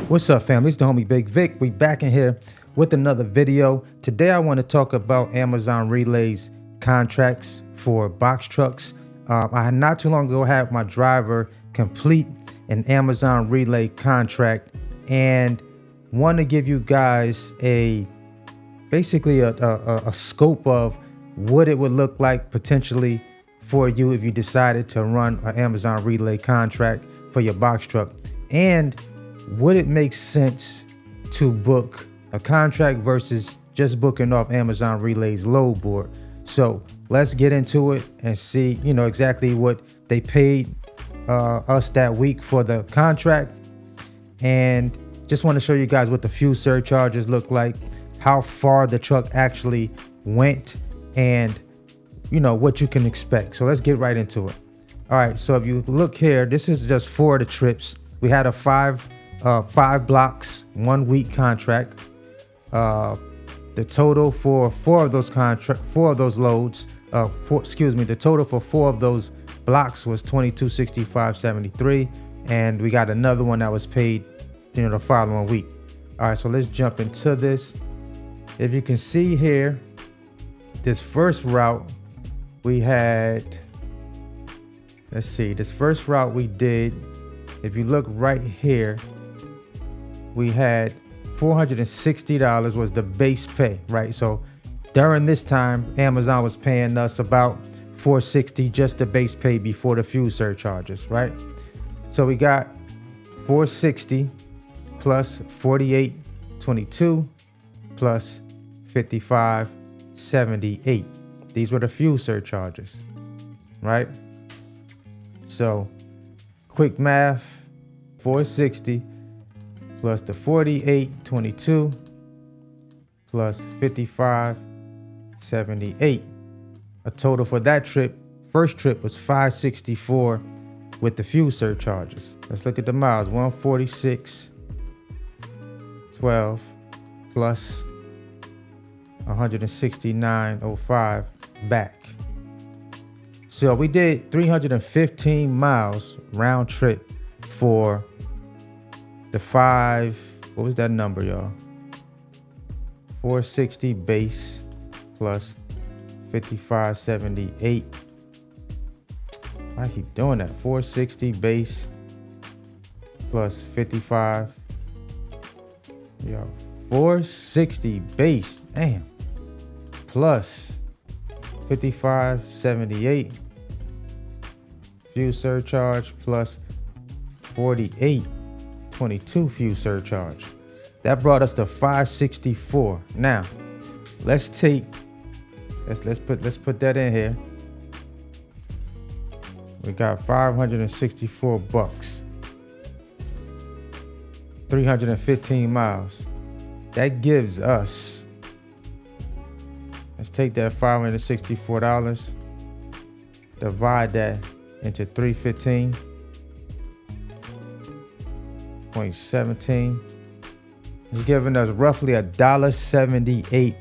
What's up, family? It's the homie Bigg Vic. We back in here with another video. Today I want to talk about Amazon Relay's contracts for box trucks. I had not too long ago had my driver complete an Amazon Relay contract and want to give you guys basically a scope of what it would look like potentially for you if you decided to run an Amazon Relay contract for your box truck, and would it make sense to book a contract versus just booking off Amazon Relay's load board. So let's get into it and see, exactly what they paid us that week for the contract. And just want to show you guys what the fuel surcharges look like, how far the truck actually went, and what you can expect. So let's get right into it. All right, so if you look here, this is just 4 of the trips. We had a five blocks, 1 week contract. The total for four of those loads, the total for 4 of those blocks was $2265.73, and we got another one that was paid, the following week. All right, so let's jump into this. If you can see here, this first route we had, this first route we did, if you look right here, we had $460 was the base pay, right? So during this time, Amazon was paying us about $460 just the base pay before the fuel surcharges, right? So we got $460 plus $48.22 plus $55.78. These were the fuel surcharges, right? So quick math, 460 plus the 48.22 plus 55.78. A total for that trip, first trip, was 564 with the fuel surcharges. Let's look at the miles. 146.12 plus 169.05 back. So we did 315 miles round trip for the what was that number, y'all? 460 base plus 55.78. I keep doing that. 460 base plus 55. Yo, 460 base, damn, plus 55.78 fuel surcharge plus 48.22 fuel surcharge. That brought us to 564. Now, let's put that in here. We got 564 bucks. 315 miles. That gives us, let's take that $564, divide that into 315.17. It's giving us roughly $1.78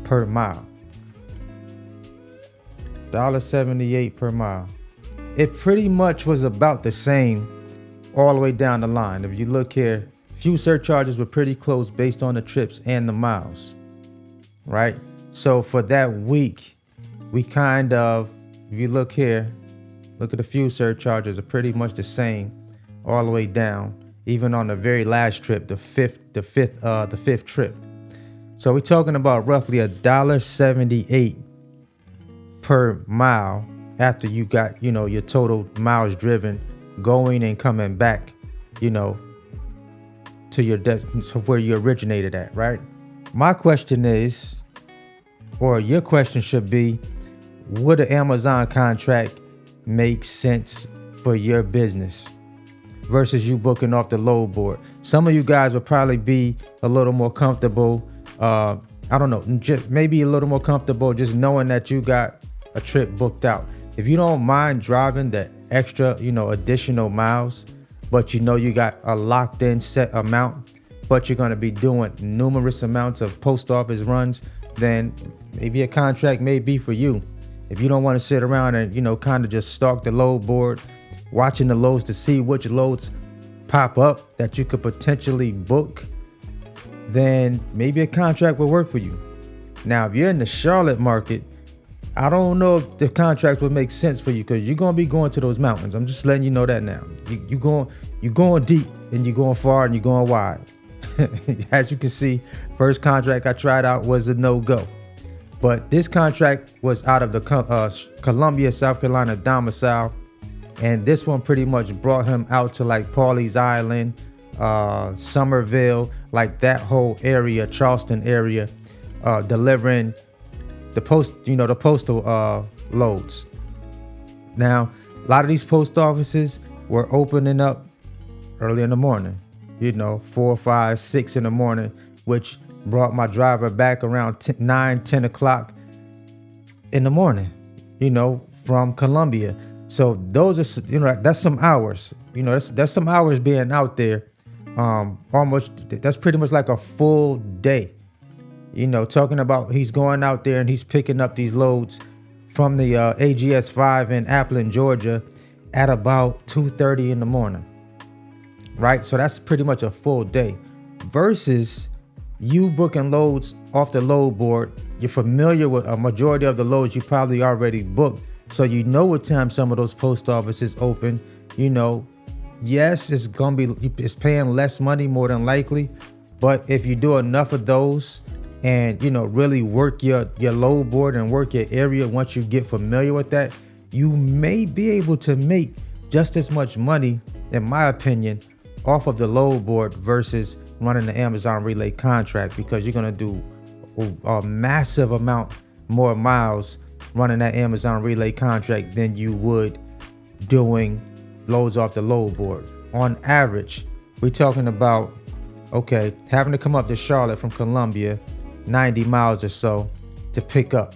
per mile. $1.78 per mile. It pretty much was about the same all the way down the line. If you look here, fuel surcharges were pretty close based on the trips and the miles, right? So for that week, we kind of, if you look here, look at the fuel surcharges are pretty much the same all the way down, even on the very last trip, the fifth trip. So we're talking about roughly $1.78 per mile after you got, your total miles driven going and coming back, to your to where you originated at, right? My question is, or your question should be, would an Amazon contract make sense for your business versus you booking off the load board? Some of you guys would probably be a little more comfortable, just maybe a little more comfortable just knowing that you got a trip booked out. If you don't mind driving the extra, additional miles, but you got a locked in set amount, but you're going to be doing numerous amounts of post office runs, then maybe a contract may be for you. If you don't want to sit around and, kind of just stalk the load board, watching the loads to see which loads pop up that you could potentially book, then maybe a contract will work for you. Now, if you're in the Charlotte market, I don't know if the contract would make sense for you, because you're gonna be going to those mountains. I'm just letting you know that now. You're going deep, and you're going far, and you're going wide. As you can see, first contract I tried out was a no-go. But this contract was out of the Columbia, South Carolina domicile. And this one pretty much brought him out to like Pawleys Island, Somerville, like that whole area, Charleston area, delivering the postal loads. Now, a lot of these post offices were opening up early in the morning, 4, 5, 6 in the morning, which brought my driver back around 9, 10 o'clock in the morning, from Columbia. So those are, that's some hours, that's some hours being out there. That's pretty much like a full day, talking about he's going out there and he's picking up these loads from the AGS 5 in Appleton, Georgia at about 2:30 in the morning, right? So that's pretty much a full day versus you booking loads off the load board. You're familiar with a majority of the loads you probably already booked. So what time some of those post offices open. Yes, it's paying less money more than likely, but if you do enough of those and really work your load board and work your area, once you get familiar with that, you may be able to make just as much money, in my opinion, off of the load board versus running the Amazon relay contract, because you're going to do a massive amount more miles running that Amazon relay contract than you would doing loads off the load board. On average, we're talking about, having to come up to Charlotte from Columbia, 90 miles or so to pick up,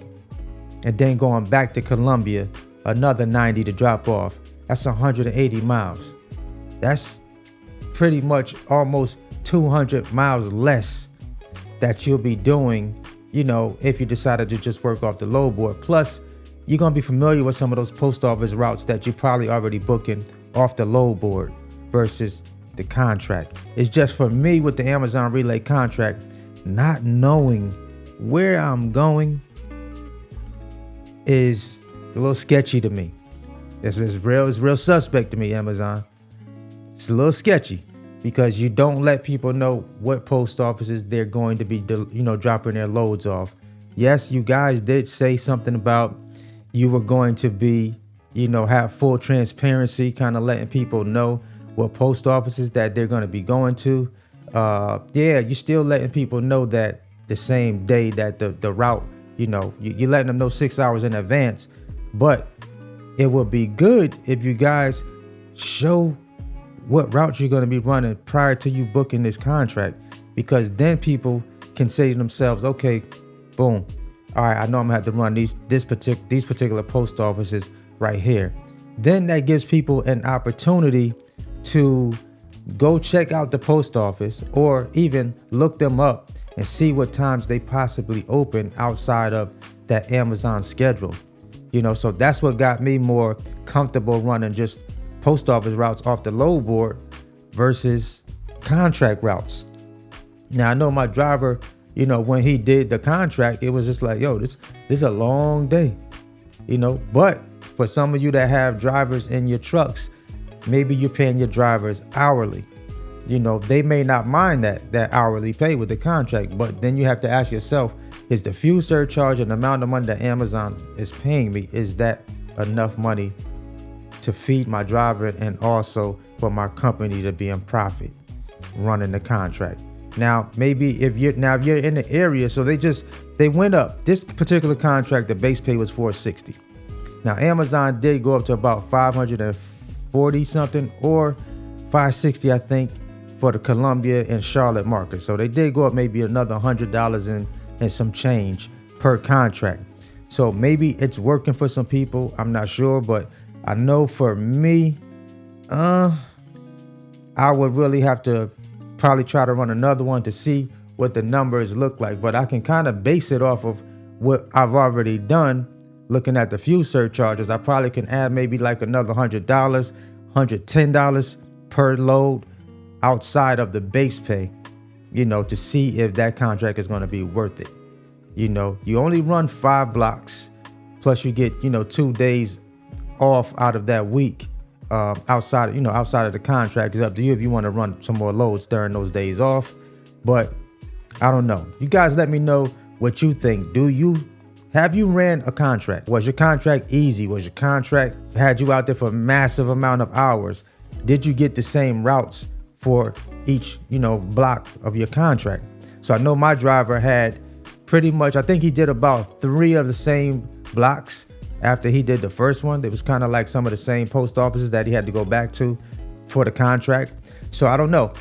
and then going back to Columbia, another 90 to drop off. That's 180 miles. That's pretty much almost 200 miles less that you'll be doing, if you decided to just work off the load board. Plus, you're going to be familiar with some of those post office routes that you're probably already booking off the load board versus the contract. It's just, for me, with the Amazon relay contract, not knowing where I'm going is a little sketchy to me. It's real suspect to me, Amazon. It's a little sketchy, because you don't let people know what post offices they're going to be, dropping their loads off. Yes, you guys did say something about you were going to be, have full transparency, kind of letting people know what post offices that they're going to be going to. You're still letting people know that the same day that the route, you're letting them know 6 hours in advance. But it would be good if you guys show what route you're going to be running prior to you booking this contract, because then people can say to themselves, okay, boom, all right, I know I'm gonna have to run these particular post offices right here. Then that gives people an opportunity to go check out the post office, or even look them up and see what times they possibly open outside of that Amazon schedule. So that's what got me more comfortable running just post office routes off the load board versus contract routes. Now, I know my driver, when he did the contract, it was just like, this is a long day, but for some of you that have drivers in your trucks, maybe you're paying your drivers hourly. They may not mind that hourly pay with the contract, but then you have to ask yourself, is the fuel surcharge and the amount of money that Amazon is paying me, is that enough money to feed my driver and also for my company to be in profit running the contract? Now, maybe if you're in the area, so they went up. This particular contract, the base pay was $460. Now, Amazon did go up to about 540 something or 560, I think, for the Columbia and Charlotte market. So they did go up maybe another $100 and some change per contract. So maybe it's working for some people. I'm not sure, but I know for me, I would really have to probably try to run another one to see what the numbers look like. But I can kind of base it off of what I've already done. Looking at the fuel surcharges, I probably can add maybe like another $100, $110 per load outside of the base pay, to see if that contract is going to be worth it. You only run 5 blocks, plus you get, 2 days off out of that week. Outside of the contract. It's up to you if you want to run some more loads during those days off. But I don't know. You guys let me know what you think. Have you ran a contract? Was your contract easy? Was your contract had you out there for a massive amount of hours? Did you get the same routes for each, block of your contract? So I know my driver had pretty much, I think he did about 3 of the same blocks. After he did the first one, it was kind of like some of the same post offices that he had to go back to for the contract. So I don't know.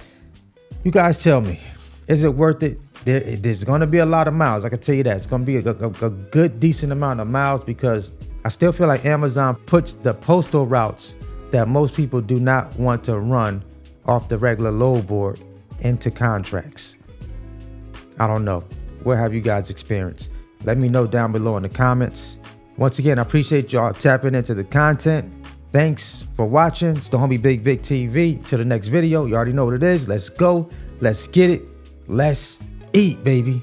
You guys tell me, is it worth it? There's going to be a lot of miles. I can tell you that. It's going to be a good, decent amount of miles, because I still feel like Amazon puts the postal routes that most people do not want to run off the regular load board into contracts. I don't know. What have you guys experienced? Let me know down below in the comments. Once again, I appreciate y'all tapping into the content. Thanks for watching. It's the homie Bigg Vic TV. Till the next video, you already know what it is. Let's go. Let's get it. Let's eat, baby.